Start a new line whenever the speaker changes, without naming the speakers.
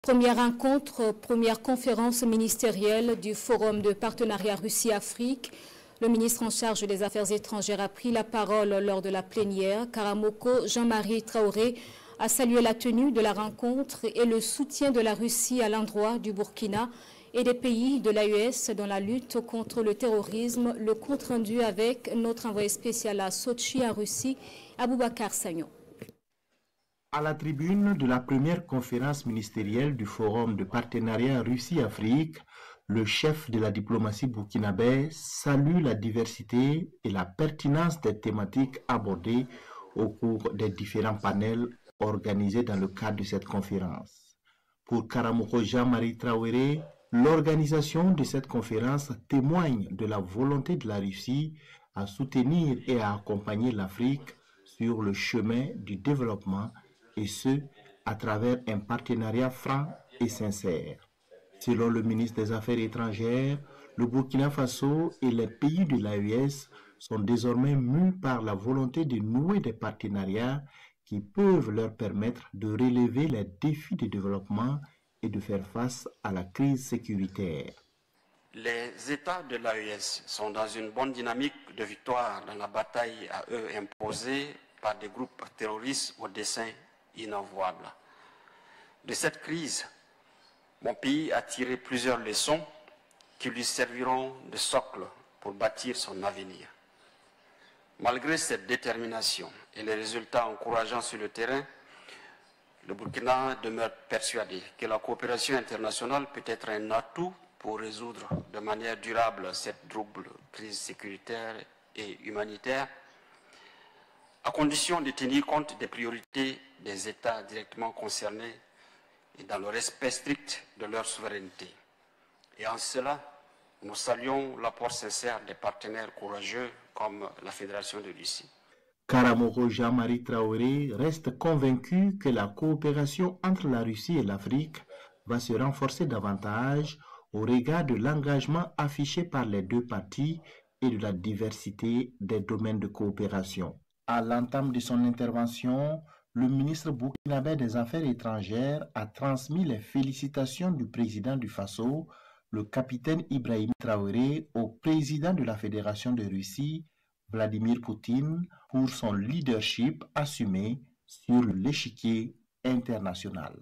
Première rencontre, première conférence ministérielle du Forum de partenariat Russie-Afrique. Le ministre en charge des Affaires étrangères a pris la parole lors de la plénière. Karamoko Jean-Marie Traoré a salué la tenue de la rencontre et le soutien de la Russie à l'endroit du Burkina et des pays de l'AES dans la lutte contre le terrorisme. Le compte rendu avec notre envoyé spécial à Sochi en Russie, Aboubakar Sagnon.
À la tribune de la première conférence ministérielle du Forum de partenariat Russie-Afrique, le chef de la diplomatie burkinabé salue la diversité et la pertinence des thématiques abordées au cours des différents panels organisés dans le cadre de cette conférence. Pour Karamoko Jean-Marie Traoré, l'organisation de cette conférence témoigne de la volonté de la Russie à soutenir et à accompagner l'Afrique sur le chemin du développement, et ce, à travers un partenariat franc et sincère. Selon le ministre des Affaires étrangères, le Burkina Faso et les pays de l'AES sont désormais mus par la volonté de nouer des partenariats qui peuvent leur permettre de relever les défis de développement et de faire face à la crise sécuritaire.
Les États de l'AES sont dans une bonne dynamique de victoire dans la bataille à eux imposée par des groupes terroristes au dessein inavouable. De cette crise, mon pays a tiré plusieurs leçons qui lui serviront de socle pour bâtir son avenir. Malgré cette détermination et les résultats encourageants sur le terrain, le Burkina demeure persuadé que la coopération internationale peut être un atout pour résoudre de manière durable cette double crise sécuritaire et humanitaire, à condition de tenir compte des priorités des États directement concernés et dans le respect strict de leur souveraineté. Et en cela, nous saluons l'apport sincère des partenaires courageux comme la Fédération de Russie.
Karamoko Jean-Marie Traoré reste convaincu que la coopération entre la Russie et l'Afrique va se renforcer davantage au regard de l'engagement affiché par les deux parties et de la diversité des domaines de coopération. À l'entame de son intervention, le ministre burkinabé des Affaires étrangères a transmis les félicitations du président du Faso, le capitaine Ibrahim Traoré, au président de la Fédération de Russie, Vladimir Poutine, pour son leadership assumé sur l'échiquier international.